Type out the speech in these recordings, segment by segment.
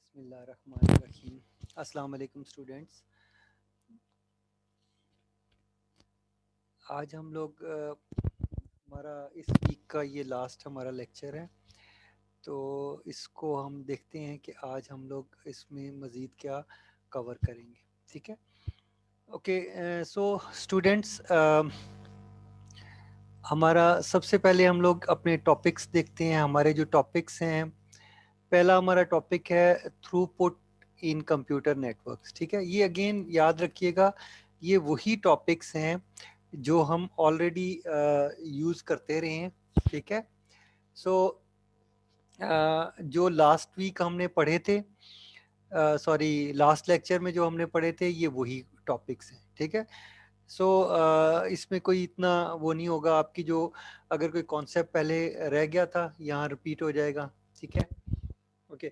बिस्मिल्लाहिर्रहमानिर्रहीम। अस्सलाम वालेकुम स्टूडेंट्स। आज हम लोग हमारा इस वीक का ये लास्ट हमारा लेक्चर है, तो इसको हम देखते हैं कि आज हम लोग इसमें मज़ीद क्या कवर करेंगे। ठीक है, ओके। सो स्टूडेंट्स, हमारा सबसे पहले हम लोग अपने टॉपिक्स देखते हैं। हमारे जो टॉपिक्स हैं, पहला हमारा टॉपिक है थ्रूपुट इन कंप्यूटर नेटवर्क्स। ठीक है, ये अगेन याद रखिएगा, ये वही टॉपिक्स हैं जो हम ऑलरेडी यूज़ करते रहे हैं। ठीक है, सो जो लास्ट वीक हमने पढ़े थे, सॉरी लास्ट लेक्चर में जो हमने पढ़े थे, ये वही टॉपिक्स हैं। ठीक है, सो इसमें कोई इतना वो नहीं होगा आपकी, जो अगर कोई कॉन्सेप्ट पहले रह गया था यहाँ रिपीट हो जाएगा। ठीक है, ओके।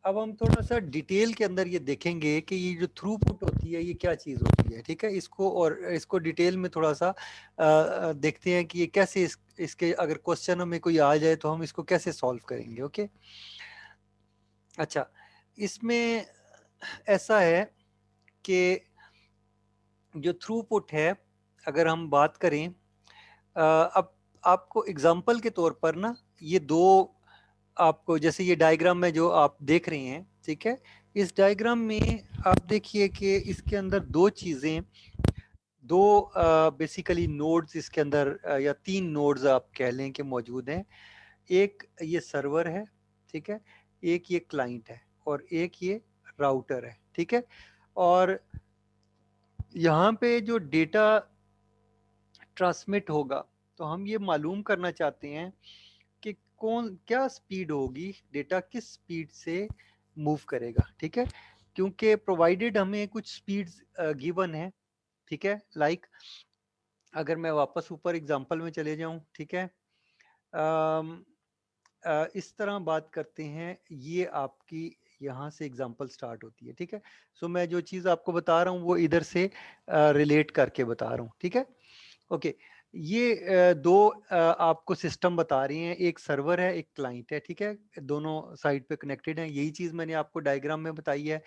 अब हम थोड़ा सा डिटेल के अंदर ये देखेंगे कि ये जो थ्रूपुट होती है ये क्या चीज़ होती है। ठीक है, इसको और इसको डिटेल में थोड़ा सा देखते हैं कि ये कैसे इसके अगर क्वेश्चन हमें कोई आ जाए तो हम इसको कैसे सॉल्व करेंगे। ओके, अच्छा। इसमें ऐसा है कि जो थ्रूपुट है, अगर हम बात करें, अब आपको एग्जांपल के तौर पर ना, ये दो आपको, जैसे ये डायग्राम में जो आप देख रहे हैं, ठीक है, इस डायग्राम में आप देखिए कि इसके अंदर दो चीज़ें, दो बेसिकली नोड्स इसके अंदर, या तीन नोड्स आप कह लें कि मौजूद हैं। एक ये सर्वर है, ठीक है, एक ये क्लाइंट है, और एक ये राउटर है। ठीक है, और यहाँ पे जो डेटा ट्रांसमिट होगा, तो हम ये मालूम करना चाहते हैं कि कौन क्या स्पीड होगी, डेटा किस स्पीड से मूव करेगा। ठीक है, क्योंकि प्रोवाइडेड हमें कुछ स्पीड्स गिवन है। ठीक है, लाइक अगर मैं वापस ऊपर एग्जांपल में चले जाऊं, ठीक है, अम, इस तरह बात करते हैं, ये आपकी यहाँ से एग्जांपल स्टार्ट होती है। ठीक है, सो मैं जो चीज़ आपको बता रहा हूँ वो इधर से रिलेट करके बता रहा हूँ। ठीक है, ओके। ये दो आपको सिस्टम बता रही हैं, एक सर्वर है एक क्लाइंट है। ठीक है, दोनों साइड पे कनेक्टेड हैं, यही चीज़ मैंने आपको डायग्राम में बताई है।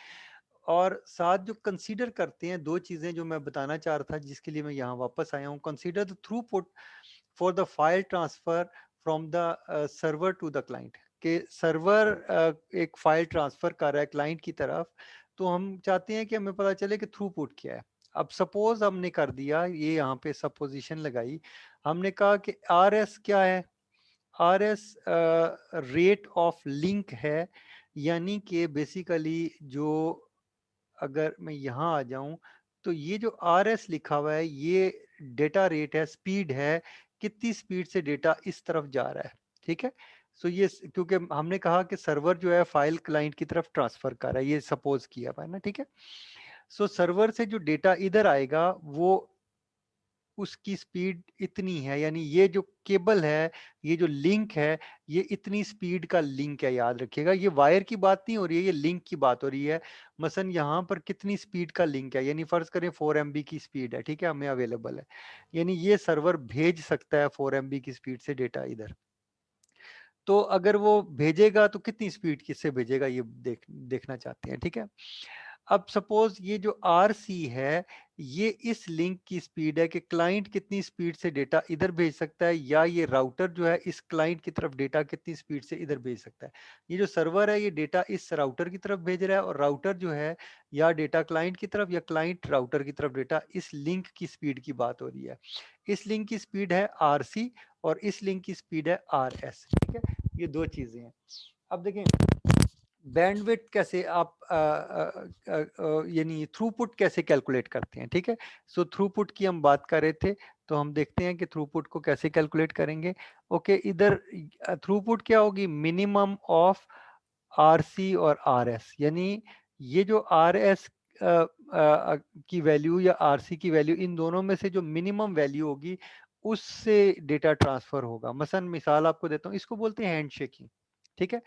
और साथ जो कंसीडर करते हैं, दो चीज़ें जो मैं बताना चाह रहा था, जिसके लिए मैं यहाँ वापस आया हूँ, consider the throughput for the file transfer from the server to the client. के सर्वर एक फाइल ट्रांसफर कर रहा है क्लाइंट की तरफ, तो हम चाहते हैं कि हमें पता चले कि थ्रूपुट क्या है। अब सपोज हमने कर दिया, ये यहाँ पे सपोजिशन लगाई, हमने कहा कि आर एस क्या है, R S rate of link है। यानी कि बेसिकली जो, अगर मैं यहाँ आ जाऊं, तो ये जो आर एस लिखा हुआ है, ये डेटा रेट है, स्पीड है, कितनी स्पीड से डेटा इस तरफ जा रहा है। ठीक है, सो ये क्योंकि हमने कहा कि सर्वर जो है फाइल क्लाइंट की तरफ ट्रांसफर कर रहा है, ये सपोज किया हुआ है ना। ठीक है, सो सर्वर से जो डेटा इधर आएगा वो, उसकी स्पीड इतनी है, यानी ये जो केबल है, ये जो लिंक है, ये इतनी स्पीड का लिंक है। याद रखिएगा, ये वायर की बात नहीं हो रही है, ये लिंक की बात हो रही है। मसलन यहाँ पर कितनी स्पीड का लिंक है, यानी फर्ज करें 4 MB की स्पीड है। ठीक है, हमें अवेलेबल है, यानी ये सर्वर भेज सकता है 4 MB की स्पीड से डेटा इधर। तो अगर वो भेजेगा तो कितनी स्पीड किससे भेजेगा, ये देखना चाहते हैं। ठीक है, अब सपोज ये जो आर सी है, ये इस लिंक की स्पीड है कि क्लाइंट कितनी स्पीड से डेटा इधर भेज सकता है, या ये राउटर जो है इस क्लाइंट की तरफ डेटा कितनी स्पीड से इधर भेज सकता है। ये जो सर्वर है, ये डेटा इस राउटर की तरफ भेज रहा है, और राउटर जो है या डेटा क्लाइंट की तरफ, या क्लाइंट राउटर की तरफ डेटा, इस लिंक की स्पीड की बात हो रही है। इस लिंक की स्पीड है आर सी, और इस लिंक की स्पीड है आर एस। ठीक है, ये दो चीजें हैं। अब देखें बैंडविड्थ कैसे आप यानी थ्रूपुट कैसे कैलकुलेट करते हैं। ठीक है, सो थ्रूपुट की हम बात कर रहे थे, तो हम देखते हैं कि थ्रूपुट को कैसे कैलकुलेट करेंगे। ओके, इधर थ्रूपुट क्या होगी, मिनिमम ऑफ आर सी और आर एस, यानी ये जो आर एस की वैल्यू या आर सी की वैल्यू, इन दोनों में से जो मिनिमम वैल्यू होगी उससे डेटा ट्रांसफर होगा। मसलन मिसाल आपको देता हूँ, इसको बोलते हैं हैंड शेकिंग। ठीक है,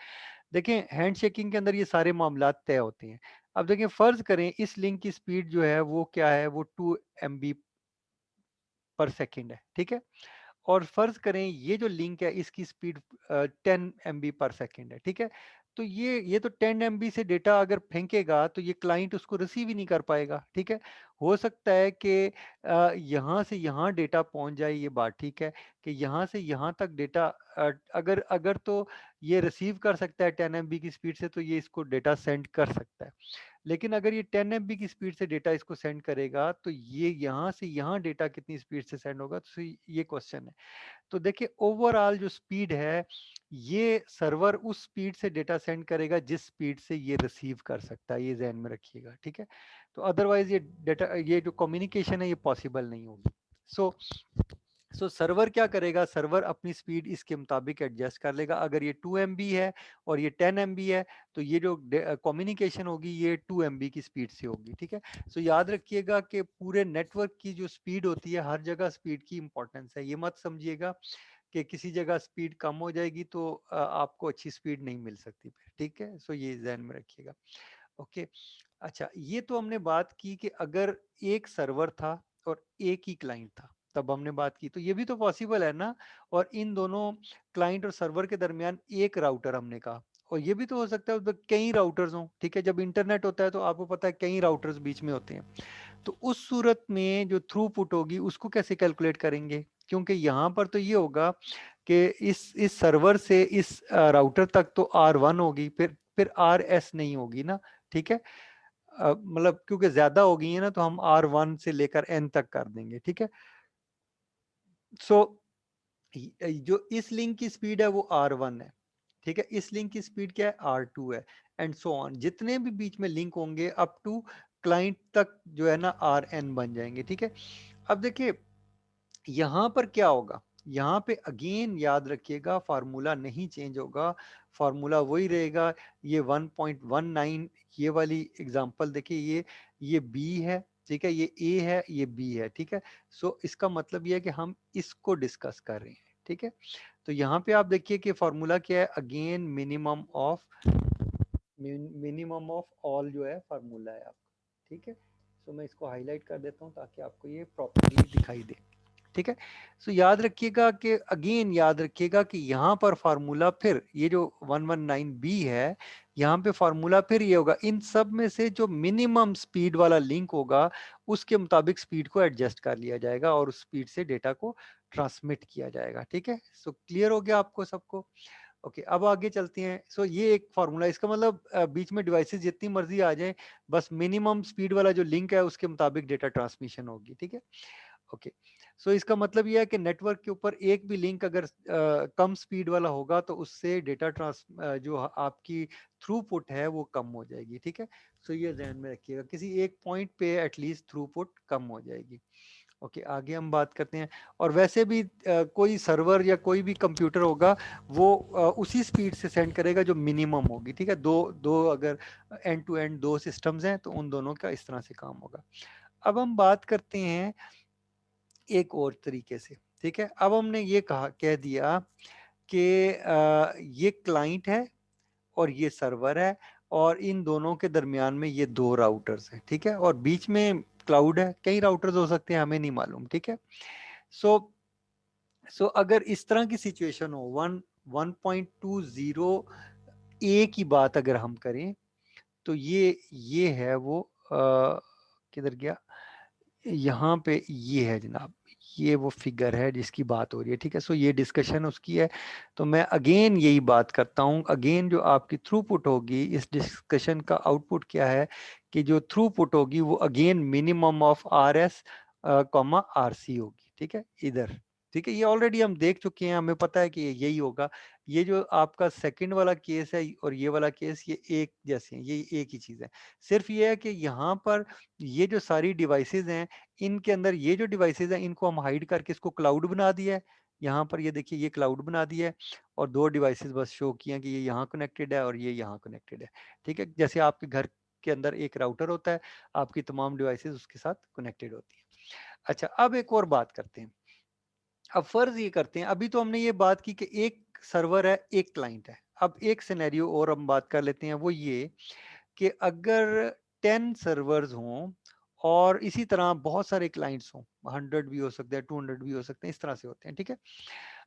देखें हैंड शेकिंग के अंदर ये सारे मामला तय होते हैं। अब देखें, फर्ज करें इस लिंक की स्पीड जो है वो क्या है, वो 2 MB पर सेकेंड है। ठीक है, और फर्ज करें ये जो लिंक है इसकी स्पीड 10 MB पर सेकेंड है। ठीक है, तो ये तो 10 MB से डेटा अगर फेंकेगा तो ये क्लाइंट उसको रिसीव ही नहीं कर पाएगा, ठीक है। हो सकता है कि यहाँ से यहाँ डेटा पहुंच जाए, ये बात ठीक है कि यहाँ से यहाँ तक डेटा अगर अगर तो ये रिसीव कर सकता है 10 MB की स्पीड से, तो ये इसको डेटा सेंड कर सकता है। लेकिन अगर ये 10 MB की स्पीड से डेटा इसको सेंड करेगा तो ये यहाँ से यहाँ डेटा कितनी स्पीड से सेंड होगा, तो ये क्वेश्चन है। तो देखिए ओवरऑल जो स्पीड है, ये सर्वर उस स्पीड से डेटा सेंड करेगा जिस स्पीड से ये रिसीव कर सकता है, ये ध्यान में रखिएगा, ठीक है। तो अदरवाइज ये डेटा, ये जो कम्युनिकेशन है ये पॉसिबल नहीं होगी। सो सर्वर क्या करेगा, सर्वर अपनी स्पीड इसके मुताबिक एडजस्ट कर लेगा। अगर ये 2 MB है और ये 10 MB है तो ये जो कम्युनिकेशन होगी ये 2 MB की स्पीड से होगी, ठीक है। सो याद रखिएगा कि पूरे नेटवर्क की जो स्पीड होती है, हर जगह स्पीड की इंपॉर्टेंस है। ये मत समझिएगा कि किसी जगह स्पीड कम हो जाएगी तो आपको अच्छी स्पीड नहीं मिल सकती, ठीक है। सो ये ध्यान में रखिएगा। ओके, अच्छा, ये तो हमने बात की कि अगर एक सर्वर था और एक ही क्लाइंट था, तब हमने बात की, तो ये भी तो पॉसिबल है ना। और इन दोनों क्लाइंट और सर्वर के दरमियान एक राउटर हमने कहा, और ये भी तो हो सकता है उधर कई राउटर्स हों, ठीक है। जब इंटरनेट होता है तो आपको पता है कई राउटर्स बीच में होते हैं। तो उस सूरत में जो थ्रूपुट होगी उसको कैसे कैलकुलेट करेंगे, क्योंकि यहाँ पर तो ये होगा कि इस सर्वर से इस राउटर तक तो R1 होगी, फिर RS नहीं होगी ना, ठीक है। मतलब क्योंकि ज्यादा हो गई है ना, तो हम R1 से लेकर N तक कर देंगे, ठीक है। सो जो इस लिंक की स्पीड है वो R1 है, ठीक है। इस लिंक की स्पीड क्या है, R2 है, एंड सो ऑन। जितने भी बीच में लिंक होंगे अप टू क्लाइंट तक जो है ना RN बन जाएंगे, ठीक है। अब देखिए यहां पर क्या होगा, यहाँ पे अगेन याद रखिएगा फार्मूला नहीं चेंज होगा, फार्मूला वही रहेगा। ये 1.19, ये वाली एग्जांपल देखिए, ये B है, ठीक है, ये A है, ये B है, ठीक है। सो इसका मतलब ये है कि हम इसको डिस्कस कर रहे हैं, ठीक है। तो यहाँ पे आप देखिए कि फार्मूला क्या है, अगेन मिनिमम ऑफ ऑल जो है फार्मूला है आपका, ठीक है। सो मैं इसको हाईलाइट कर देता हूँ ताकि आपको ये प्रॉपर्ली दिखाई दे, ठीक है। सो याद रखिएगा कि अगेन याद रखिएगा कि यहाँ पर फार्मूला फिर ये जो 119B है, यहाँ पे फार्मूला फिर ये होगा, इन सब में से जो मिनिमम स्पीड वाला लिंक होगा उसके मुताबिक स्पीड को एडजस्ट कर लिया जाएगा और उस स्पीड से डेटा को ट्रांसमिट किया जाएगा, ठीक है। सो क्लियर हो गया आपको सबको। ओके, अब आगे चलते हैं। सो ये एक फार्मूला, इसका मतलब बीच में डिवाइसेस जितनी मर्जी आ जाए, बस मिनिमम स्पीड वाला जो लिंक है उसके मुताबिक डेटा ट्रांसमिशन होगी, ठीक है। ओके, सो इसका मतलब यह है कि नेटवर्क के ऊपर एक भी लिंक अगर कम स्पीड वाला होगा तो उससे डेटा जो आपकी थ्रूपुट है वो कम हो जाएगी, ठीक है। सो ये ध्यान में रखिएगा, किसी एक पॉइंट पे एटलीस्ट थ्रूपुट कम हो जाएगी। ओके, आगे हम बात करते हैं। और वैसे भी कोई सर्वर या कोई भी कंप्यूटर होगा वो उसी स्पीड से सेंड करेगा जो मिनिमम होगी, ठीक है। दो दो अगर एंड टू एंड दो सिस्टम्स हैं तो उन दोनों का इस तरह से काम होगा। अब हम बात करते हैं एक और तरीके से, ठीक है। अब हमने ये कह दिया कि ये क्लाइंट है और ये सर्वर है, और इन दोनों के दरमियान में ये दो राउटर्स हैं, ठीक है। और बीच में क्लाउड है, कई राउटर्स हो सकते हैं, हमें नहीं मालूम, ठीक है। सो अगर इस तरह की सिचुएशन हो, 1.20 ए की बात अगर हम करें, तो ये है वो किधर गया, यहाँ पे ये है जनाब, ये वो फिगर है जिसकी बात हो रही है, ठीक है। सो ये डिस्कशन उसकी है। तो मैं अगेन यही बात करता हूँ, अगेन जो आपकी थ्रूपुट होगी इस डिस्कशन का आउटपुट क्या है, कि जो थ्रूपुट होगी वो again minimum of RS comma RC होगी, ठीक है, इधर, ठीक है। ये ऑलरेडी हम देख चुके हैं, हमें पता है कि यही होगा। ये जो आपका सेकंड वाला केस है और ये वाला केस, ये एक जैसे हैं, ये एक ही चीज है। सिर्फ ये है कि यहाँ पर ये जो सारी डिवाइसेस हैं, इनके अंदर ये जो डिवाइसेस हैं इनको हम हाइड करके इसको क्लाउड बना दिया है। यहाँ पर ये देखिए, ये क्लाउड बना दिया है, और दो डिवाइसेस बस शो किए हैं कि ये यहाँ कनेक्टेड है और ये यहाँ कनेक्टेड है, ठीक है। जैसे आपके घर के अंदर एक राउटर होता है, आपकी तमाम डिवाइसेस उसके साथ कनेक्टेड होती है। अच्छा, अब एक और बात करते हैं। अब फर्ज ये करते हैं, अभी तो हमने ये बात की कि एक सर्वर है, एक क्लाइंट है। अब एक सिनेरियो और हम बात कर लेते हैं, वो ये कि अगर 10 सर्वर्स हों और इसी तरह बहुत सारे क्लाइंट्स हों, 100 भी हो सकते हैं, 200 भी हो सकते हैं, इस तरह से होते हैं, ठीक है।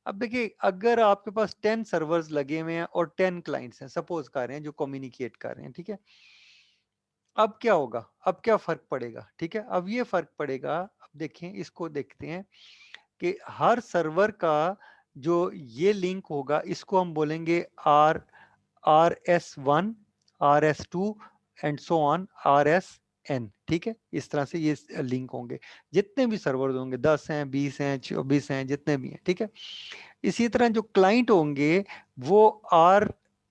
अब देखिए, अगर आपके पास 10 सर्वर्स लगे हुए हैं और 10 क्लाइंट्स हैं, सपोज कर रहे हैं, जो कम्युनिकेट कर रहे हैं, ठीक है। अब क्या होगा, अब क्या फर्क पड़ेगा, ठीक है। अब ये फर्क पड़ेगा, अब देखें, इसको देखते हैं कि हर सर्वर का जो ये लिंक होगा, इसको हम बोलेंगे RS1, RS2 and so on, RSN, ठीक है। इस तरह से ये लिंक होंगे, जितने भी सर्वर होंगे, 10 हैं, 20 हैं, 24 हैं, जितने भी हैं, ठीक है। इसी तरह जो क्लाइंट होंगे वो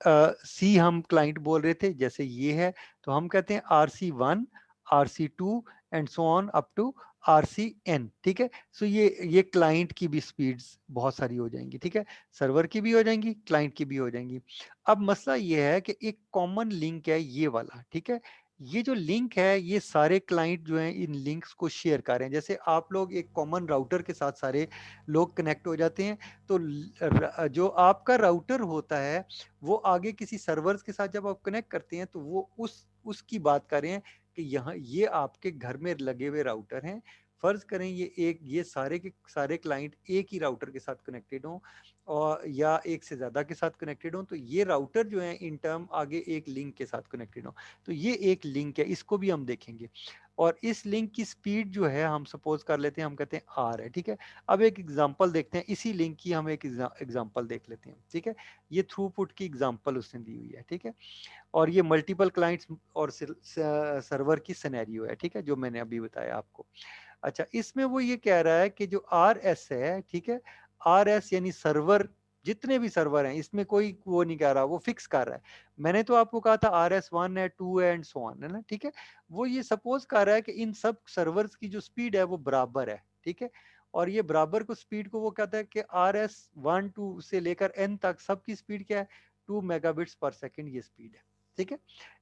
सी हम क्लाइंट बोल रहे थे, जैसे ये है, तो हम कहते हैं RC1, RC2 and so on up to RCN, ठीक है। सो ये क्लाइंट की भी स्पीड्स बहुत सारी हो जाएंगी, ठीक है। सर्वर की भी हो जाएंगी, क्लाइंट की भी हो जाएंगी। अब मसला ये है कि एक कॉमन लिंक है ये वाला, ठीक है। ये जो लिंक है, ये सारे क्लाइंट जो हैं इन लिंक्स को शेयर कर रहे हैं। जैसे आप लोग एक कॉमन राउटर के साथ सारे लोग कनेक्ट हो जाते हैं, तो जो आपका राउटर होता है, वो आगे किसी सर्वर्स के साथ जब आप कनेक्ट करते हैं, तो वो उसकी बात कर रहे हैं कि यहाँ ये आपके घर में लगे हुए राउटर हैं। फर्ज करें ये सारे के सारे क्लाइंट एक ही राउटर के साथ कनेक्टेड हों, और या एक से ज्यादा के साथ कनेक्टेड हों, तो ये राउटर जो है इन टर्म आगे एक लिंक के साथ कनेक्टेड हो। तो ये एक लिंक है, इसको भी हम देखेंगे। और इस लिंक की स्पीड जो है, हम सपोज कर लेते हैं, हम कहते हैं आर है, ठीक है। अब एक एग्जांपल देखते हैं, इसी लिंक की हम एक एग्जांपल देख लेते हैं, ठीक है। ये थ्रूपुट की एग्जांपल उसने दी हुई है, ठीक है। और ये मल्टीपल क्लाइंट्स और सर्वर की सिनेरियो है, ठीक है, जो मैंने अभी बताया आपको। अच्छा, इसमें वो ये कह रहा है कि जो आर एस है, ठीक है, आर एस यानी सर्वर, जितने भी सर्वर हैं, इसमें कोई वो नहीं कह रहा, वो फिक्स कर रहा है। मैंने तो आपको कहा था RS1 है, 2 है एंड सो ऑन, है ना, ठीक है। वो ये सपोज कर रहा है कि इन सब सर्वर्स की जो स्पीड है वो बराबर है, ठीक है। और ये बराबर को स्पीड को वो कहता है कि RS1 2 से लेकर N तक सबकी स्पीड क्या है, 2 मेगाबिट्स पर सेकेंड, ये स्पीड है, ठीक है।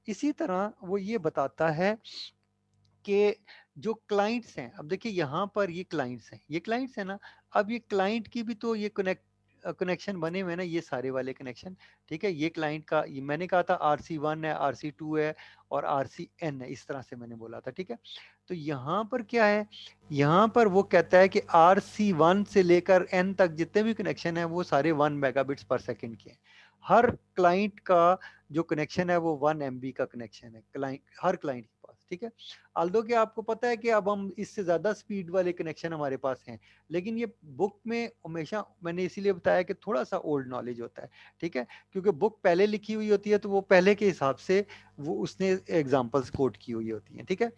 इसी तरह वो ये बताता है कि जो क्लाइंट्स हैं, अब देखिए यहाँ पर ये क्लाइंट्स हैं, ये क्लाइंट्स हैं ना। अब ये क्लाइंट की भी तो ये कनेक्शन बने हुए हैं ना, ये सारे वाले कनेक्शन, ठीक है। ये क्लाइंट का, ये मैंने कहा था RC1 है, RC2 है और RCN है, इस तरह से मैंने बोला था, ठीक है। तो यहाँ पर क्या है, यहाँ पर वो कहता है कि RC1 से लेकर N तक जितने भी कनेक्शन है, वो सारे 1 मेगाबिट्स पर सेकेंड के हैं। हर क्लाइंट का जो कनेक्शन है वो 1 MB का कनेक्शन है, क्लाइंट, हर क्लाइंट के पास, ठीक है। आल्दो कि आपको पता है कि अब हम इससे ज्यादा स्पीड वाले कनेक्शन हमारे पास हैं, लेकिन ये बुक में हमेशा मैंने इसीलिए बताया कि थोड़ा सा ओल्ड नॉलेज होता है, ठीक है। क्योंकि बुक पहले लिखी हुई होती है, तो वो पहले के हिसाब से वो उसने एग्जाम्पल्स कोट की हुई होती हैं, ठीक है।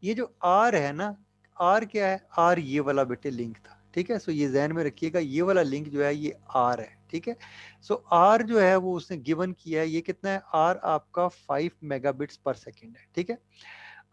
ये जो आर है ना, आर क्या है, आर ये वाला बेटे लिंक था, ठीक है। सो ये जहन में रखिएगा, ये वाला लिंक जो है ये आर है, ठीक है। सो आर जो है वो उसने गिवन किया है, ये कितना है, आर आपका 5 मेगाबिट्स पर सेकेंड है, ठीक है।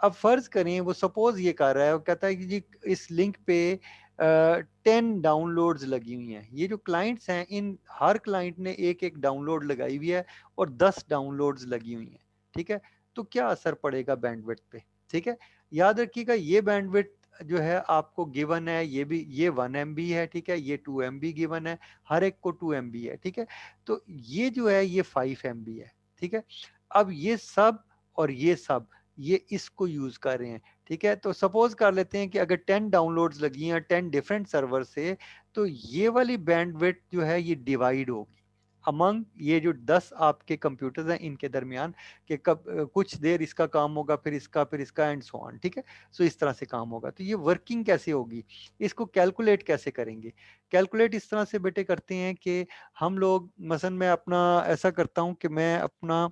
अब फर्ज करें, वो सपोज ये कर रहा है, वो कहता है कि जी इस लिंक पे 10 डाउनलोड्स लगी हुई हैं। ये जो क्लाइंट्स हैं, इन हर क्लाइंट ने एक एक डाउनलोड लगाई हुई है और 10 डाउनलोड्स लगी हुई हैं, ठीक है। तो क्या असर पड़ेगा बैंडविड्थ पे, ठीक है। याद रखिएगा, ये बैंडविड्थ जो है आपको गिवन है, ये भी, ये 1 MB है, ठीक है, ये 2 MB गिवन है, हर एक को 2 MB है, ठीक है। तो ये जो है ये 5 MB है, ठीक है। अब ये सब और ये सब, ये इसको यूज कर रहे हैं, ठीक है। तो सपोज कर लेते हैं कि अगर 10 डाउनलोड्स लगी हैं 10 डिफरेंट सर्वर से, तो ये वाली बैंडविड्थ जो है ये डिवाइड होगी अमंग ये जो 10 आपके कंप्यूटर्स हैं, इनके दरमियान, कि कब कुछ देर इसका काम होगा, फिर इसका एंड सो ऑन, ठीक है। सो इस तरह से काम होगा। तो ये वर्किंग कैसे होगी, इसको कैलकुलेट कैसे करेंगे। कैलकुलेट इस तरह से बेटे करते हैं कि हम लोग, मसलन मैं अपना ऐसा करता हूं कि मैं अपना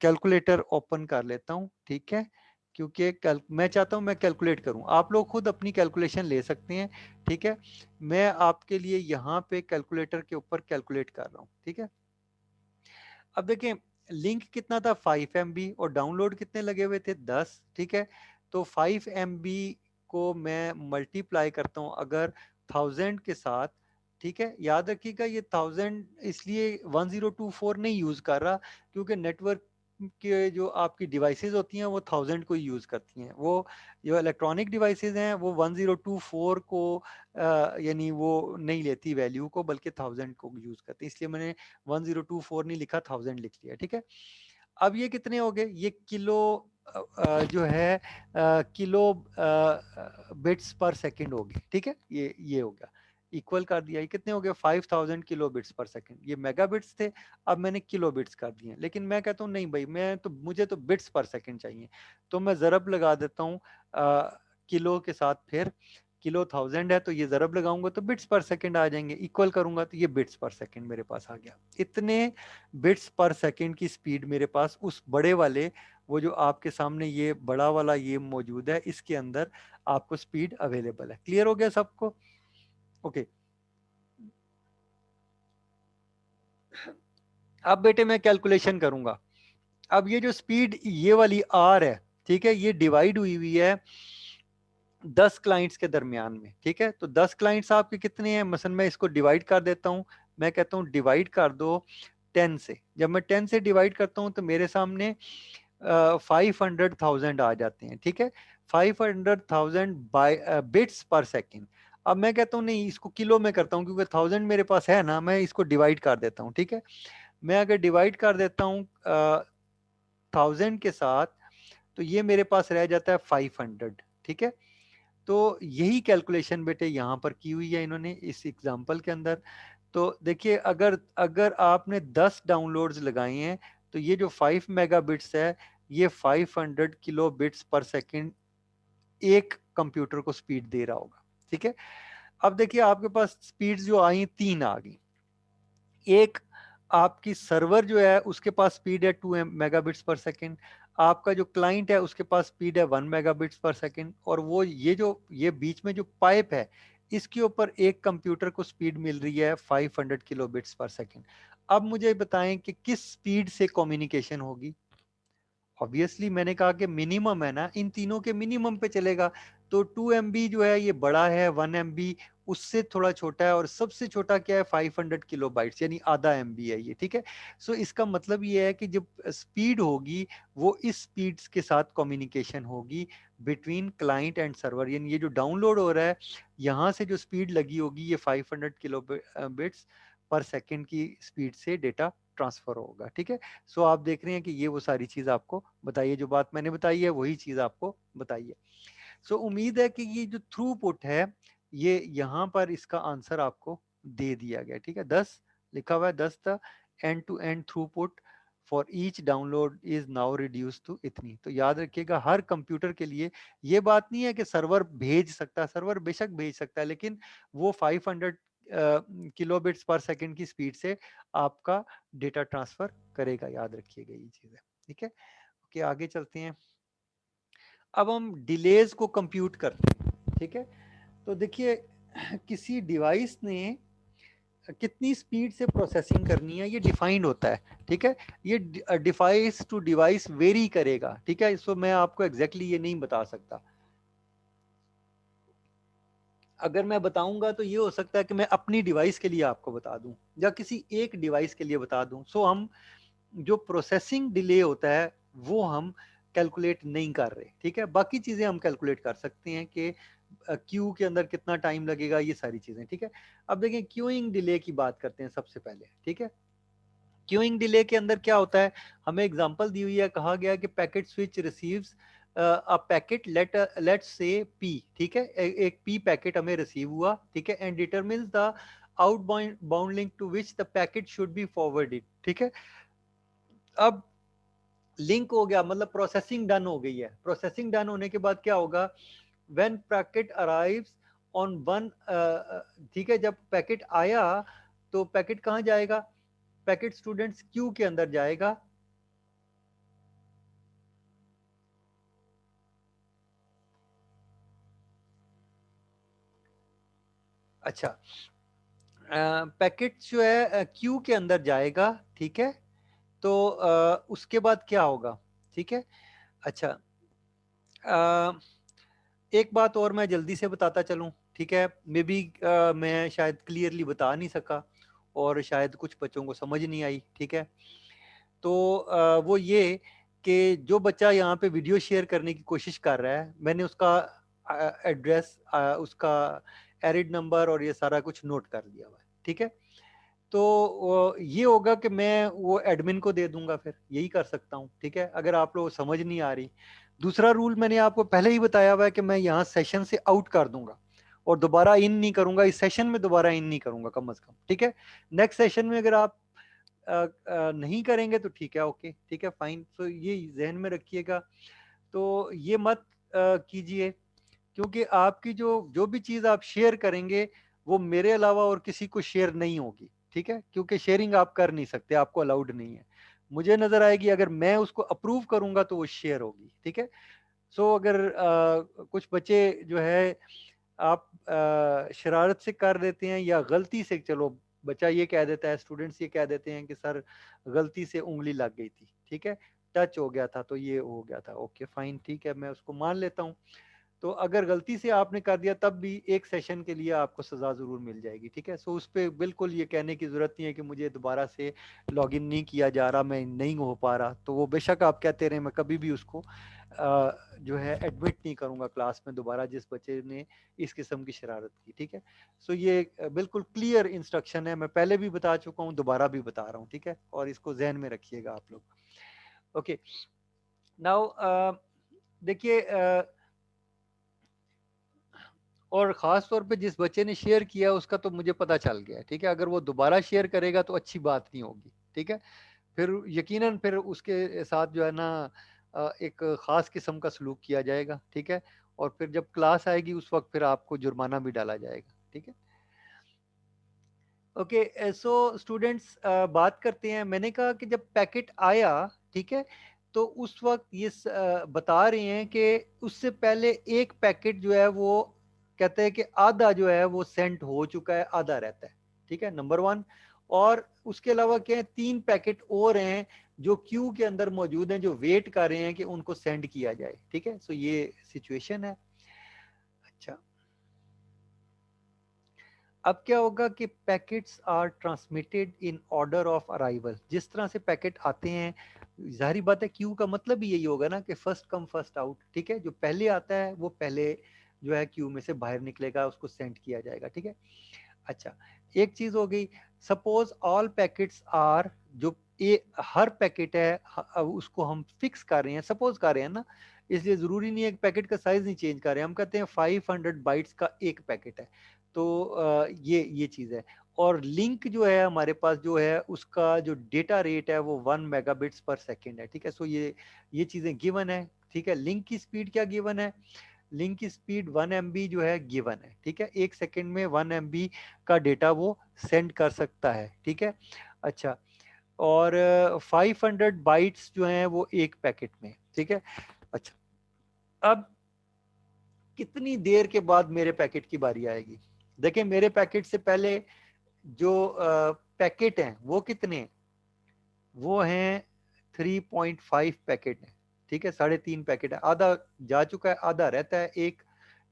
कैलकुलेटर ओपन कर लेता हूं, ठीक है। क्योंकि मैं चाहता हूं मैं कैलकुलेट करूं, आप लोग खुद अपनी कैलकुलेशन ले सकते हैं, ठीक है। मैं आपके लिए यहाँ पे कैलकुलेटर के ऊपर कैलकुलेट कर रहा हूँ, ठीक है। अब देखें, लिंक कितना था, 5 MB, और डाउनलोड कितने लगे हुए थे, 10, ठीक है। तो 5 MB को मैं मल्टीप्लाई करता हूँ अगर 1000 के साथ, ठीक है। याद रखिएगा, ये 1000 इसलिए 1024 नहीं यूज कर रहा, क्योंकि नेटवर्क के जो आपकी डिवाइसेस होती हैं वो 1000 को यूज करती हैं। वो जो इलेक्ट्रॉनिक डिवाइसेस हैं वो 1024 को यानी वो नहीं लेती वैल्यू को, बल्कि 1000 को यूज करती है, इसलिए मैंने 1024 नहीं लिखा, 1000 लिख लिया, ठीक है। अब ये कितने हो गए, ये किलो जो है किलो बिट्स पर सेकंड हो गए, ठीक है। ये हो गया, इक्वल कर दिया। ये कितने हो गए 5000 किलो बिट्स पर सेकंड। ये मेगा बिट्स थे, अब मैंने किलो बिट्स कर दिए। लेकिन मैं कहता हूँ नहीं भाई, मुझे तो बिट्स पर सेकंड चाहिए, तो मैं ज़रब लगा देता हूँ किलो के साथ। फिर किलो 1000 है तो ये ज़रब लगाऊंगा तो बिट्स पर सेकंड आ जाएंगे, इक्वल करूंगा तो ये बिट्स पर सेकंड मेरे पास आ गया। इतने बिट्स पर सेकंड की स्पीड मेरे पास उस बड़े वाले, वो जो आपके सामने ये बड़ा वाला ये मौजूद है, इसके अंदर आपको स्पीड अवेलेबल है। क्लियर हो गया सबको? ओके। अब बेटे मैं कैलकुलेशन करूंगा। अब ये जो स्पीड ये वाली आर है, ठीक है, ये डिवाइड हुई हुई है 10 क्लाइंट्स के दरमियान में, ठीक है। तो 10 क्लाइंट्स आपके कितने हैं, मसलन मैं इसको डिवाइड कर देता हूं। मैं कहता हूं डिवाइड कर दो 10 से। जब मैं 10 से डिवाइड करता हूं तो मेरे सामने 500,000 आ जाते हैं, ठीक है। 500,000 बाय बिट्स पर सेकेंड। अब मैं कहता हूँ नहीं, इसको किलो में करता हूँ क्योंकि 1000 मेरे पास है ना, मैं इसको डिवाइड कर देता हूँ, ठीक है। मैं अगर डिवाइड कर देता हूँ 1000 के साथ, तो ये मेरे पास रह जाता है 500, ठीक है। तो यही कैलकुलेशन बेटे यहाँ पर की हुई है इन्होंने इस एग्जाम्पल के अंदर। तो देखिए, अगर अगर आपने 10 डाउनलोड्स लगाए हैं तो ये जो 5 मेगाबिट्स है, ये 500 किलो बिट्स पर सेकंड एक कंप्यूटर को स्पीड दे रहा होगा, ठीक है। अब देखिए आपके पास स्पीड्स जो आई 3 आ गई। एक आपकी सर्वर जो है उसके पास स्पीड है 2 मेगाबिट्स पर सेकेंड। आपका जो क्लाइंट है उसके पास स्पीड है 1 मेगाबिट्स पर सेकेंड। और वो ये बीच में जो पाइप है, इसके ऊपर एक कंप्यूटर को स्पीड मिल रही है 500 किलो बिट्स पर सेकेंड। अब मुझे बताएं कि किस स्पीड से कम्युनिकेशन होगी। ऑब्वियसली मैंने कहा कि मिनिमम है ना, इन तीनों के मिनिमम पे चलेगा। तो 2 MB जो है ये बड़ा है, 1 MB उससे थोड़ा छोटा है, और सबसे छोटा क्या है 500 किलो बाइट्स, यानी आधा MB है ये, ठीक है। सो इसका मतलब ये है कि जब स्पीड होगी वो इस स्पीड्स के साथ कम्युनिकेशन होगी बिटवीन क्लाइंट एंड सर्वर। यानी ये जो डाउनलोड हो रहा है, यहाँ से जो स्पीड लगी होगी ये 500 किलो बिट्स पर सेकेंड की स्पीड से डेटा ट्रांसफर होगा, ठीक है। सो आप देख रहे हैं कि ये वो सारी चीज आपको बताइए, जो बात मैंने बताई है वही चीज आपको बताइए। सो उम्मीद है कि ये जो थ्रूपुट है, ये यहाँ पर इसका आंसर आपको दे दिया गया, ठीक है। 10 लिखा हुआ है, 10 the end to end throughput for each download is now reduce to इतनी। तो याद रखिएगा हर कंप्यूटर के लिए ये बात नहीं है कि सर्वर भेज सकता है, सर्वर बेशक भेज सकता है, लेकिन वो 500 किलोबिट्स पर सेकंड की स्पीड से आपका डेटा ट्रांसफर करेगा। याद रखिएगा ये चीज है, ठीक है। ओके, आगे चलते हैं। अब हम डिलेज को कंप्यूट करते हैं, ठीक है। तो देखिए किसी डिवाइस ने कितनी स्पीड से प्रोसेसिंग करनी है ये डिफाइंड होता है, ठीक है। ये डिवाइस टू डिवाइस वेरी करेगा, ठीक है। इसको मैं आपको एग्जैक्टली ये नहीं बता सकता। अगर मैं बताऊंगा तो ये हो सकता है कि मैं अपनी डिवाइस के लिए आपको बता दूं या किसी एक डिवाइस के लिए बता दूं। सो हम जो प्रोसेसिंग डिले होता है वो हम कैलकुलेट नहीं कर रहे, ठीक है। बाकी चीजें हम कैलकुलेट कर सकते हैं कि क्यू के अंदर कितना टाइम लगेगा, ये सारी चीजें, ठीक है। अब देखें क्यूइंग डिले की बात करते हैं सबसे पहले, ठीक है। क्यूइंग डिले के अंदर क्या होता है, हमें एग्जांपल दी हुई है, कहा गया कि packet switch receives a packet let's say P, ठीक है। एक पी पैकेट हमें रिसीव हुआ, ठीक है, and determines the outbound link to which the packet should be forwarded, ठीक है। अब लिंक हो गया मतलब प्रोसेसिंग डन हो गई है। प्रोसेसिंग डन होने के बाद क्या होगा, when packet arrives on one, ठीक है, जब पैकेट आया तो पैकेट कहाँ जाएगा, पैकेट स्टूडेंट्स क्यू के अंदर जाएगा। अच्छा, पैकेट जो है क्यू के अंदर जाएगा, ठीक है। तो उसके बाद क्या होगा, ठीक है। अच्छा, एक बात और मैं जल्दी से बताता चलूं, ठीक है। मे बी मैं शायद क्लियरली बता नहीं सका और शायद कुछ बच्चों को समझ नहीं आई, ठीक है। तो वो ये कि जो बच्चा यहाँ पे वीडियो शेयर करने की कोशिश कर रहा है, मैंने उसका एड्रेस, उसका एरिड नंबर और ये सारा कुछ नोट कर लिया हुआ है, ठीक है। तो ये होगा कि मैं वो एडमिन को दे दूंगा, फिर यही कर सकता हूँ, ठीक है, अगर आप लोग समझ नहीं आ रही। दूसरा रूल मैंने आपको पहले ही बताया हुआ है कि मैं यहाँ सेशन से आउट कर दूंगा और दोबारा इन नहीं करूंगा, इस सेशन में दोबारा इन नहीं करूंगा कम से कम, ठीक है। नेक्स्ट सेशन में अगर आप नहीं करेंगे तो ठीक है, ओके, ठीक है, फाइन। तो ये जहन में रखिएगा। तो ये मत कीजिए, क्योंकि आपकी जो जो भी चीज़ आप शेयर करेंगे वो मेरे अलावा और किसी को शेयर नहीं होगी, ठीक है, क्योंकि शेयरिंग आप कर नहीं सकते, आपको अलाउड नहीं है। मुझे नजर आएगी, अगर मैं उसको अप्रूव करूंगा तो वो शेयर होगी, ठीक है। सो अगर कुछ बच्चे जो है आप शरारत से कर देते हैं या गलती से, चलो बच्चा ये कह देता है, स्टूडेंट्स ये कह देते हैं कि सर गलती से उंगली लग गई थी, ठीक है, टच हो गया था तो ये हो गया था, ओके फाइन, ठीक है, मैं उसको मान लेता हूँ। तो अगर गलती से आपने कर दिया तब भी एक सेशन के लिए आपको सजा जरूर मिल जाएगी, ठीक है। सो उस पर बिल्कुल ये कहने की जरूरत नहीं है कि मुझे दोबारा से लॉगिन नहीं किया जा रहा, मैं नहीं हो पा रहा, तो वो बेशक आप कहते रहे, मैं कभी भी उसको जो है एडमिट नहीं करूंगा क्लास में दोबारा जिस बच्चे ने इस किस्म की शरारत की, ठीक है। सो ये बिल्कुल क्लियर इंस्ट्रक्शन है, मैं पहले भी बता चुका हूँ, दोबारा भी बता रहा हूँ, ठीक है, और इसको जहन में रखिएगा आप लोग। ओके, नाउ देखिए, और ख़ास तौर पे जिस बच्चे ने शेयर किया उसका तो मुझे पता चल गया, ठीक है। अगर वो दोबारा शेयर करेगा तो अच्छी बात नहीं होगी, ठीक है। फिर यकीनन फिर उसके साथ जो है ना एक ख़ास किस्म का सलूक किया जाएगा, ठीक है। और फिर जब क्लास आएगी उस वक्त फिर आपको जुर्माना भी डाला जाएगा, ठीक है। ओके, सो स्टूडेंट्स, बात करते हैं। मैंने कहा कि जब पैकेट आया, ठीक है, तो उस वक्त ये बता रहे हैं कि उससे पहले एक पैकेट जो है वो कहते हैं कि आधा जो है वो सेंड हो चुका है, आधा रहता है, ठीक है, नंबर वन। और उसके अलावा क्या है, 3 पैकेट और हैं जो क्यू के अंदर मौजूद हैं, जो वेट कर रहे हैं कि उनको सेंड किया जाए, ठीक है। सो ये सिचुएशन है। अच्छा, अब क्या होगा कि packets are transmitted in order of arrival. जिस तरह से पैकेट आते हैं, जाहिर बात है क्यू का मतलब भी यही होगा ना कि फर्स्ट कम फर्स्ट आउट, ठीक है। जो पहले आता है वो पहले जो है क्यू में से बाहर निकलेगा, उसको सेंड किया जाएगा, ठीक है। अच्छा, एक चीज हो गई। सपोज ऑल पैकेट्स आर, जो हर पैकेट है, अब उसको हम फिक्स कर रहे हैं, सपोज कर रहे हैं ना, इसलिए जरूरी नहीं है कि पैकेट का साइज नहीं चेंज कर रहे हैं। हम कहते हैं 500 बाइट्स का एक पैकेट है, तो ये चीज है। और लिंक जो है हमारे पास जो है उसका जो डेटा रेट है वो 1 मेगाबिट्स पर सेकेंड है, ठीक है। सो ये चीजें गिवन है, ठीक है। लिंक की स्पीड क्या गिवन है, लिंक की स्पीड 1 MB जो है गिवन है, ठीक है। 1 सेकेंड में 1 MB का डेटा वो सेंड कर सकता है, ठीक है। अच्छा, और 500 बाइट्स जो हैं वो एक पैकेट में, ठीक है। अच्छा, अब कितनी देर के बाद मेरे पैकेट की बारी आएगी। देखिए, मेरे पैकेट से पहले जो पैकेट हैं वो कितने हैं, वो हैं 3.5 पैकेट हैं, ठीक है। 3.5 पैकेट है, आधा जा चुका है, आधा रहता है एक,